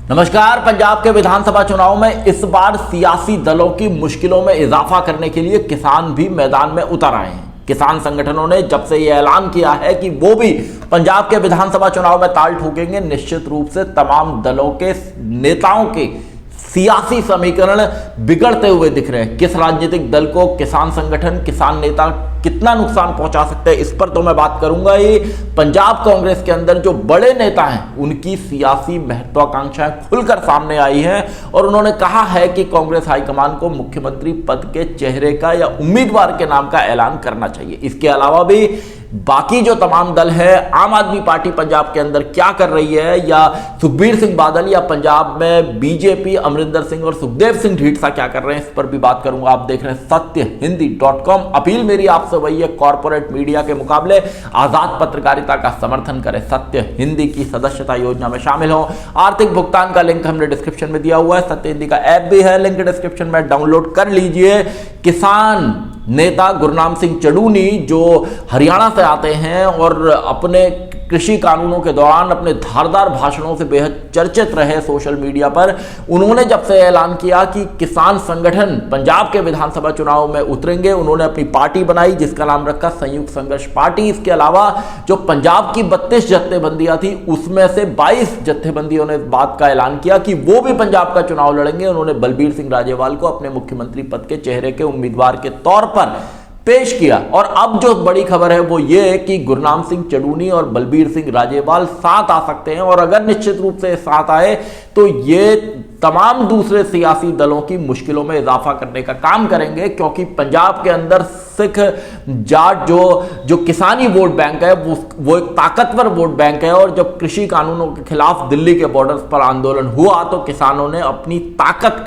नमस्कार। पंजाब के विधानसभा चुनाव में इस बार सियासी दलों की मुश्किलों में इजाफा करने के लिए किसान भी मैदान में उतर आए हैं। किसान संगठनों ने जब से यह ऐलान किया है कि वो भी पंजाब के विधानसभा चुनाव में ताल ठोकेंगे, निश्चित रूप से तमाम दलों के नेताओं के सियासी समीकरण बिगड़ते हुए दिख रहे हैं। किस राजनीतिक दल को किसान संगठन, किसान नेता कितना नुकसान पहुंचा सकते हैं, इस पर तो मैं बात करूंगा। ये पंजाब कांग्रेस के अंदर जो बड़े नेता हैं, उनकी सियासी महत्वाकांक्षाएं खुलकर सामने आई हैं और उन्होंने कहा है कि कांग्रेस हाईकमान को मुख्यमंत्री पद के चेहरे का या उम्मीदवार के नाम का ऐलान करना चाहिए। इसके अलावा भी बाकी जो तमाम दल है, आम आदमी पार्टी पंजाब के अंदर क्या कर रही है, या सुखबीर सिंह बादल या पंजाब में बीजेपी अमरिंदर सिंह और सुखदेव सिंह ढींढसा क्या कर रहे हैं, इस पर भी बात करूंगा। आप देख रहे हैं सत्यहिंदी.com। अपील मेरी आपसे वही है, कॉर्पोरेट मीडिया के मुकाबले आजाद पत्रकारिता का समर्थन करें, सत्य हिंदी की सदस्यता योजना में शामिल हो। आर्थिक भुगतान का लिंक हमने डिस्क्रिप्शन में दिया हुआ है, सत्य हिंदी का ऐप भी है, लिंक डिस्क्रिप्शन में डाउनलोड कर लीजिए। किसान नेता गुरनाम सिंह चड़ूनी जो हरियाणा से आते हैं और अपने कृषि कानूनों के दौरान अपने धारदार भाषणों से बेहद चर्चित रहे सोशल मीडिया पर, उन्होंने जब से ऐलान किया कि किसान संगठन पंजाब के विधानसभा चुनाव में उतरेंगे, उन्होंने अपनी पार्टी बनाई जिसका नाम रखा संयुक्त संघर्ष पार्टी। इसके अलावा जो पंजाब की 32 जत्थेबंदियां थी, उसमें से 22 जत्थेबंदियों ने इस बात का ऐलान किया कि वो भी पंजाब का चुनाव लड़ेंगे। उन्होंने बलबीर सिंह राजेवाल को अपने मुख्यमंत्री पद के चेहरे के उम्मीदवार के तौर पर पेश किया। और अब जो बड़ी खबर है वो ये है कि गुरनाम सिंह चड़ूनी और बलबीर सिंह राजेवाल साथ आ सकते हैं, और अगर निश्चित रूप से साथ आए तो ये तमाम दूसरे सियासी दलों की मुश्किलों में इजाफा करने का काम करेंगे, क्योंकि पंजाब के अंदर सिख जाट जो किसानी वोट बैंक है वो एक ताकतवर वोट बैंक है। और जब कृषि कानूनों के खिलाफ दिल्ली के बॉर्डर्स पर आंदोलन हुआ तो किसानों ने अपनी ताकत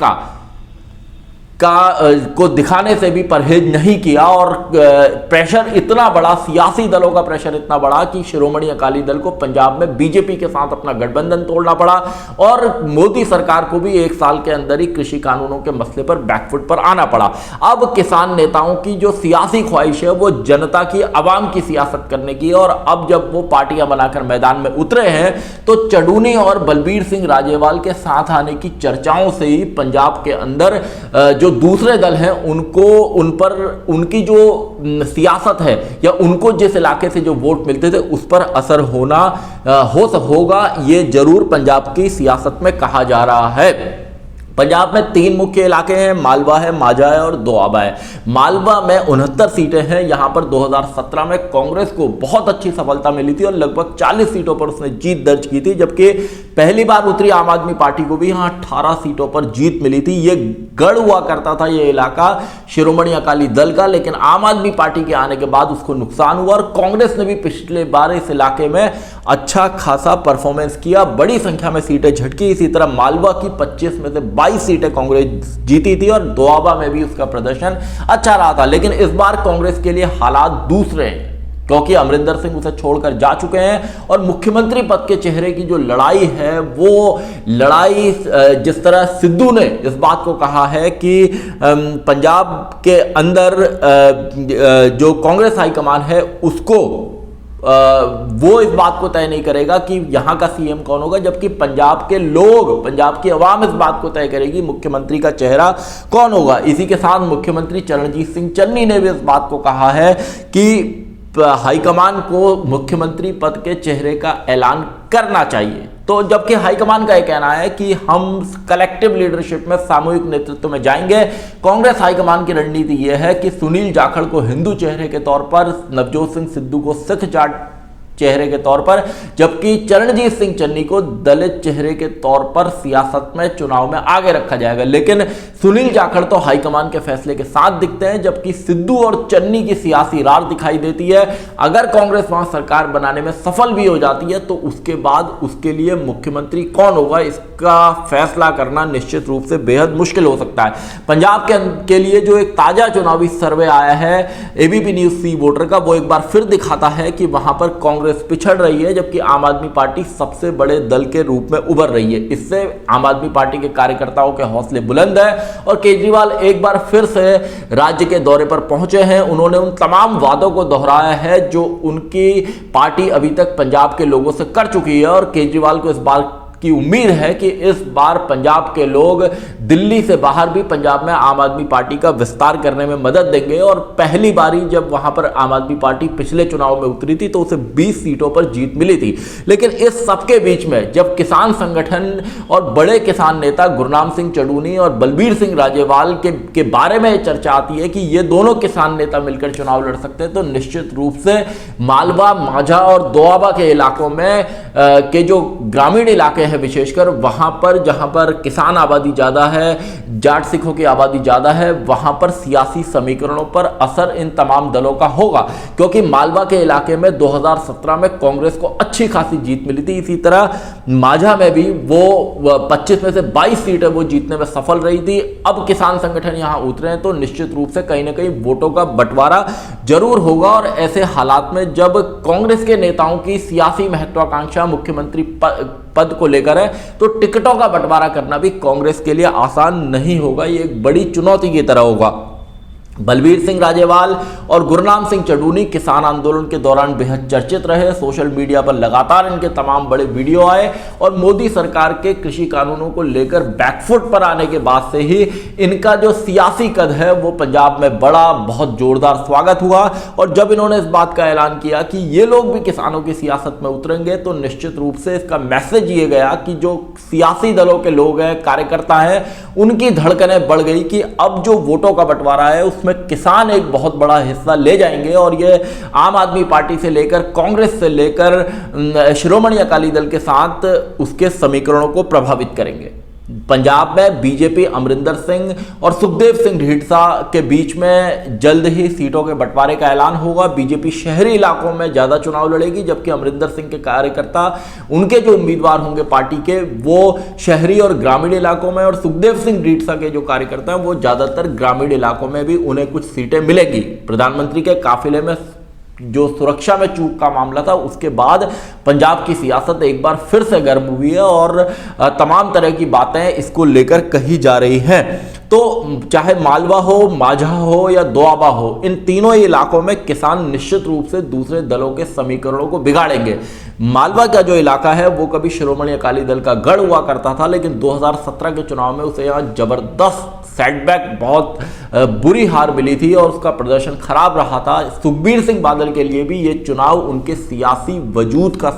को दिखाने से भी परहेज नहीं किया, और प्रेशर इतना बड़ा, सियासी दलों का प्रेशर इतना बड़ा कि शिरोमणि अकाली दल को पंजाब में बीजेपी के साथ अपना गठबंधन तोड़ना पड़ा, और मोदी सरकार को भी 1 साल के अंदर ही कृषि कानूनों के मसले पर बैकफुट पर आना पड़ा। अब किसान नेताओं की जो सियासी ख्वाहिश है वो जनता की, आवाम की सियासत करने की, और अब जब वो पार्टियां बनाकर मैदान में उतरे हैं तो चड़ूनी और बलबीर सिंह राजेवाल के साथ आने की चर्चाओं से ही पंजाब के अंदर जो दूसरे दल हैं उन पर उनकी जो सियासत है या उनको जिस इलाके से जो वोट मिलते थे उस पर असर होगा, ये जरूर पंजाब की सियासत में कहा जा रहा है। पंजाब में 3 मुख्य इलाके हैं, मालवा है, माझा है और दोआबा है। मालवा में 69 सीटें हैं। यहां पर 2017 में कांग्रेस को बहुत अच्छी सफलता मिली थी और लगभग 40 सीटों पर उसने जीत दर्ज की थी, जबकि पहली बार उतरी आम आदमी पार्टी को भी यहां 18 सीटों पर जीत मिली थी। यह गढ़ हुआ करता था ये इलाका शिरोमणि अकाली दल का, लेकिन आम आदमी पार्टी के आने के बाद उसको नुकसान हुआ और कांग्रेस ने भी पिछले बार इस इलाके में अच्छा खासा परफॉर्मेंस किया, बड़ी संख्या में सीटें झटकी। इसी तरह मालवा की 25 में से 22 सीटें कांग्रेस जीती थी और दोआबा में भी उसका प्रदर्शन अच्छा रहा था। लेकिन इस बार कांग्रेस के लिए हालात दूसरे हैं, क्योंकि अमरिंदर सिंह उसे छोड़कर जा चुके हैं और मुख्यमंत्री पद के चेहरे की जो लड़ाई है वो लड़ाई, जिस तरह सिद्धू ने इस बात को कहा है कि पंजाब के अंदर जो कांग्रेस हाईकमान है उसको वो इस बात को तय नहीं करेगा कि यहां का सीएम कौन होगा, जबकि पंजाब के लोग, पंजाब की आवाम इस बात को तय करेगी मुख्यमंत्री का चेहरा कौन होगा। इसी के साथ मुख्यमंत्री चरणजीत सिंह चन्नी ने भी इस बात को कहा है कि हाईकमान को मुख्यमंत्री पद के चेहरे का ऐलान करना चाहिए। तो जबकि हाईकमान का यह कहना है कि हम कलेक्टिव लीडरशिप में, सामूहिक नेतृत्व में जाएंगे। कांग्रेस हाईकमान की रणनीति यह है कि सुनील जाखड़ को हिंदू चेहरे के तौर पर, नवजोत सिंह सिद्धू को सिख जाट चेहरे के तौर पर, जबकि चरणजीत सिंह चन्नी को दलित चेहरे के तौर पर सियासत में, चुनाव में आगे रखा जाएगा। लेकिन सुनील जाखड़ तो हाईकमान के फैसले के साथ दिखते हैं, जबकि सिद्धू और चन्नी की सियासी रार दिखाई देती है। अगर कांग्रेस वहां सरकार बनाने में सफल भी हो जाती है तो उसके बाद उसके लिए मुख्यमंत्री कौन होगा इसका फैसला करना निश्चित रूप से बेहद मुश्किल हो सकता है। पंजाब के लिए जो एक ताजा चुनावी सर्वे आया है एबीपी न्यूज सी वोटर का, वो एक बार फिर दिखाता है कि वहां पर कांग्रेस पिछड़ रही है, जबकि आम आदमी पार्टी सबसे बड़े दल के रूप में उभर रही है। इससे आम आदमी पार्टी के कार्यकर्ताओं के हौसले बुलंद है और केजरीवाल एक बार फिर से राज्य के दौरे पर पहुंचे हैं। उन्होंने उन तमाम वादों को दोहराया है जो उनकी पार्टी अभी तक पंजाब के लोगों से कर चुकी है, और केजरीवाल को इस बार की उम्मीद है कि इस बार पंजाब के लोग दिल्ली से बाहर भी पंजाब में आम आदमी पार्टी का विस्तार करने में मदद देंगे। और पहली बारी जब वहां पर आम आदमी पार्टी पिछले चुनाव में उतरी थी तो उसे 20 सीटों पर जीत मिली थी। लेकिन इस सबके बीच में जब किसान संगठन और बड़े किसान नेता गुरनाम सिंह चड़ूनी और बलबीर सिंह राजेवाल के बारे में चर्चा आती है कि ये दोनों किसान नेता मिलकर चुनाव लड़ सकते हैं, तो निश्चित रूप से मालवा, माझा और दोआबा के इलाकों में के जो ग्रामीण इलाके हैं विशेषकर वहां पर, जहां पर किसान आबादी ज्यादा है, जाट सिखों की आबादी ज्यादा है, वहां पर सियासी समीकरणों पर असर इन तमाम दलों का होगा। क्योंकि मालवा के इलाके में 2017 में कांग्रेस को अच्छी खासी जीत मिली थी। इसी तरह माझा में भी वो 25 में से 22 सीटें वो जीतने में सफल रही थी। अब किसान संगठन यहां उतरे हैं तो निश्चित रूप से कहीं ना कहीं वोटों का बंटवारा जरूर होगा। और ऐसे हालात में जब कांग्रेस के नेताओं की सियासी महत्वाकांक्षा मुख्यमंत्री पद को लेकर है तो टिकटों का बंटवारा करना भी कांग्रेस के लिए आसान नहीं होगा। ये एक बड़ी चुनौती की तरह होगा। बलबीर सिंह राजेवाल और गुरनाम सिंह चड़ूनी किसान आंदोलन के दौरान बेहद चर्चित रहे। सोशल मीडिया पर लगातार इनके तमाम बड़े वीडियो आए और मोदी सरकार के कृषि कानूनों को लेकर बैकफुट पर आने के बाद से ही इनका जो सियासी कद है वो पंजाब में बड़ा, बहुत जोरदार स्वागत हुआ। और जब इन्होंने इस बात का ऐलान किया कि ये लोग भी किसानों की सियासत में उतरेंगे तो निश्चित रूप से इसका मैसेज ये गया कि जो सियासी दलों के लोग हैं, कार्यकर्ता हैं, उनकी धड़कनें बढ़ गई कि अब जो वोटों का बंटवारा है उसमें किसान एक बहुत बड़ा हिस्सा ले जाएंगे। और ये आम आदमी पार्टी से लेकर कांग्रेस से लेकर शिरोमणि अकाली दल के साथ उसके समीकरणों को प्रभावित करेंगे। पंजाब में बीजेपी अमरिंदर सिंह और सुखदेव सिंह ढींढसा के बीच में जल्द ही सीटों के बंटवारे का ऐलान होगा। बीजेपी शहरी इलाकों में ज्यादा चुनाव लड़ेगी, जबकि अमरिंदर सिंह के कार्यकर्ता, उनके जो उम्मीदवार होंगे पार्टी के, वो शहरी और ग्रामीण इलाकों में, और सुखदेव सिंह ढींढसा के जो कार्यकर्ता हैं वो ज्यादातर ग्रामीण इलाकों में भी उन्हें कुछ सीटें मिलेंगी। प्रधानमंत्री के काफिले में जो सुरक्षा में चूक का मामला था उसके बाद पंजाब की सियासत एक बार फिर से गर्म हुई है और तमाम तरह की बातें इसको लेकर कही जा रही हैं। तो चाहे मालवा हो, माझा हो या दोआबा हो, इन तीनों इलाकों में किसान निश्चित रूप से दूसरे दलों के समीकरणों को बिगाड़ेंगे। मालवा का जो इलाका है वो कभी शिरोमणि अकाली दल का गढ़ हुआ करता था, लेकिन 2017 के चुनाव में उसे यहाँ जबरदस्त सेटबैक, बहुत बुरी हार मिली थी और उसका प्रदर्शन खराब रहा था। सुखबीर सिंह बादल के लिए भी ये चुनाव उनके सियासी वजूद का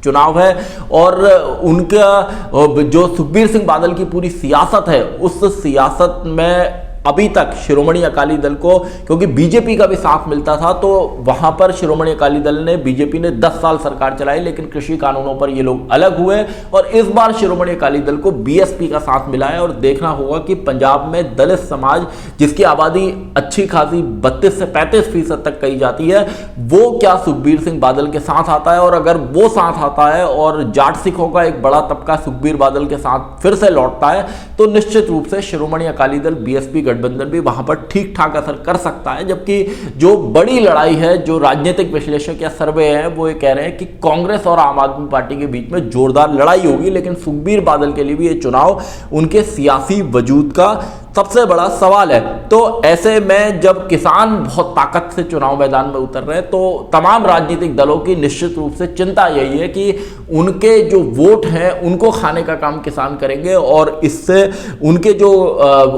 चुनाव है और उनका जो सुखबीर सिंह बादल की पूरी सियासत है उस सियासत में अभी तक शिरोमणि अकाली दल को, क्योंकि बीजेपी का भी साथ मिलता था, तो वहां पर शिरोमणि अकाली दल ने, बीजेपी ने 10 साल सरकार चलाई, लेकिन कृषि कानूनों पर ये लोग अलग हुए और इस बार शिरोमणि अकाली दल को बीएसपी का साथ मिला है। और देखना होगा कि पंजाब में दलित समाज, जिसकी आबादी अच्छी खासी 32 से 35% तक कही जाती है, वो क्या सुखबीर सिंह बादल के साथ आता है। और अगर वो साथ आता है और जाट सिखों का एक बड़ा तबका सुखबीर बादल के साथ फिर से लौटता है तो निश्चित रूप से शिरोमणि अकाली दल बीएसपी गठबंधन भी वहां पर ठीक ठाक असर कर सकता है। जबकि जो बड़ी लड़ाई है, जो राजनीतिक विश्लेषक या सर्वे है, वो ये कह रहे हैं कि कांग्रेस और आम आदमी पार्टी के बीच में जोरदार लड़ाई होगी। लेकिन सुखबीर बादल के लिए भी ये चुनाव उनके सियासी वजूद का सबसे बड़ा सवाल है। तो ऐसे में जब किसान बहुत ताकत से चुनाव मैदान में उतर रहे हैं तो तमाम राजनीतिक दलों की निश्चित रूप से चिंता यही है कि उनके जो वोट हैं उनको खाने का काम किसान करेंगे और इससे उनके जो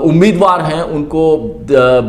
उम्मीदवार हैं उनको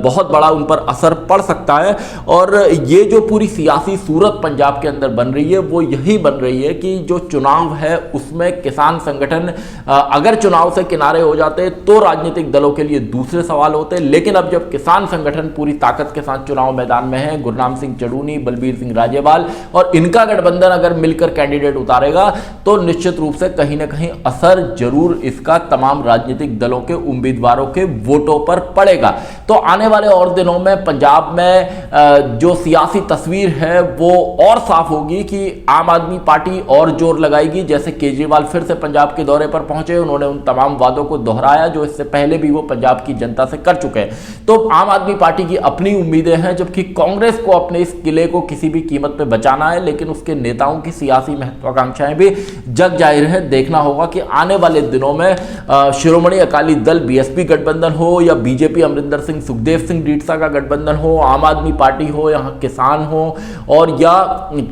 बहुत बड़ा उन पर असर पड़ सकता है। और ये जो पूरी सियासी सूरत पंजाब के अंदर बन रही है वो यही बन रही है कि जो चुनाव है उसमें किसान संगठन अगर चुनाव से किनारे हो जाते तो राजनीतिक दलों के लिए दूसरे सवाल होते। लेकिन अब जब किसान संगठन पूरी ताकत के साथ चुनाव मैदान में है, गुरनाम सिंह चड़ूनी, बलबीर सिंह राजेवाल और इनका गठबंधन अगर मिलकर कैंडिडेट उतारेगा तो निश्चित रूप से कहीं ना कहीं असर जरूर इसका तमाम राजनीतिक दलों के उम्मीदवारों के वोटों पर पड़ेगा। तो आने वाले और दिनों में पंजाब में जो सियासी तस्वीर है वो और साफ होगी कि आम आदमी पार्टी और जोर लगाएगी। जैसे केजरीवाल फिर से पंजाब के दौरे पर पहुंचे, उन्होंने उन तमाम वादों को दोहराया जो इससे पहले भी वो पंजाब की जनता से कर चुके हैं। तो आम आदमी पार्टी की अपनी उम्मीदें हैं, जबकि कांग्रेस को अपने इस किले को किसी भी कीमत पे बचाना है। लेकिन उसके नेताओं की सियासी महत्वाकांक्षाएं भी जग जाहिर है। देखना होगा कि आने वाले दिनों में शिरोमणि अकाली दल बीएसपी गठबंधन हो या बीजेपी अमरिंदर सिंह सुखदेव सिंह ढींढसा का गठबंधन हो, आम आदमी पार्टी हो, यहाँ किसान हो और या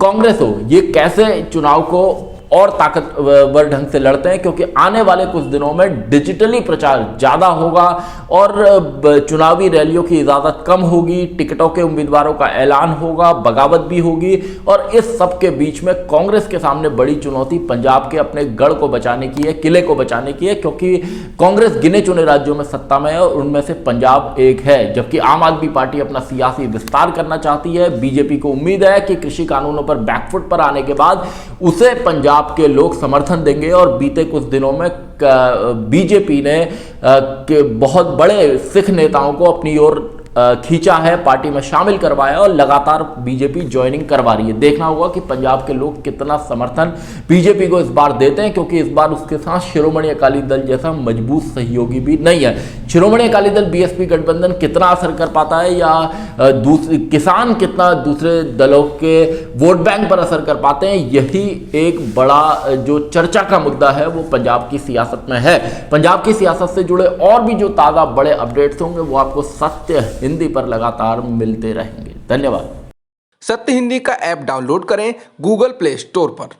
कांग्रेस हो, ये कैसे चुनाव को और ताकतवर ढंग से लड़ते हैं, क्योंकि आने वाले कुछ दिनों में डिजिटली प्रचार ज़्यादा होगा और चुनावी रैलियों की इजाज़त कम होगी, टिकटों के उम्मीदवारों का ऐलान होगा, बगावत भी होगी। और इस सब के बीच में कांग्रेस के सामने बड़ी चुनौती पंजाब के अपने गढ़ को बचाने की है, किले को बचाने की है, क्योंकि कांग्रेस गिने चुने राज्यों में सत्ता में है और उनमें से पंजाब एक है। जबकि आम आदमी पार्टी अपना सियासी विस्तार करना चाहती है। बीजेपी को उम्मीद है कि कृषि कानूनों पर बैकफुट पर आने के बाद उसे पंजाब के लोग समर्थन देंगे। और बीते कुछ दिनों में बीजेपी ने बहुत बड़े सिख नेताओं को अपनी ओर खींचा है, पार्टी में शामिल करवाया और लगातार बीजेपी ज्वाइनिंग करवा रही है। देखना होगा कि पंजाब के लोग कितना समर्थन बीजेपी को इस बार देते हैं, क्योंकि इस बार उसके साथ शिरोमणि अकाली दल जैसा मजबूत सहयोगी भी नहीं है। शिरोमणि अकाली दल बीएसपी गठबंधन कितना असर कर पाता है या किसान कितना दूसरे दलों के वोट बैंक पर असर कर पाते हैं, यही एक बड़ा जो चर्चा का मुद्दा है वो पंजाब की सियासत में है। पंजाब की सियासत से जुड़े और भी जो ताज़ा बड़े अपडेट्स होंगे वो आपको सत्य हिंदी पर लगातार मिलते रहेंगे। धन्यवाद। सत्य हिंदी का ऐप डाउनलोड करें गूगल प्ले स्टोर पर।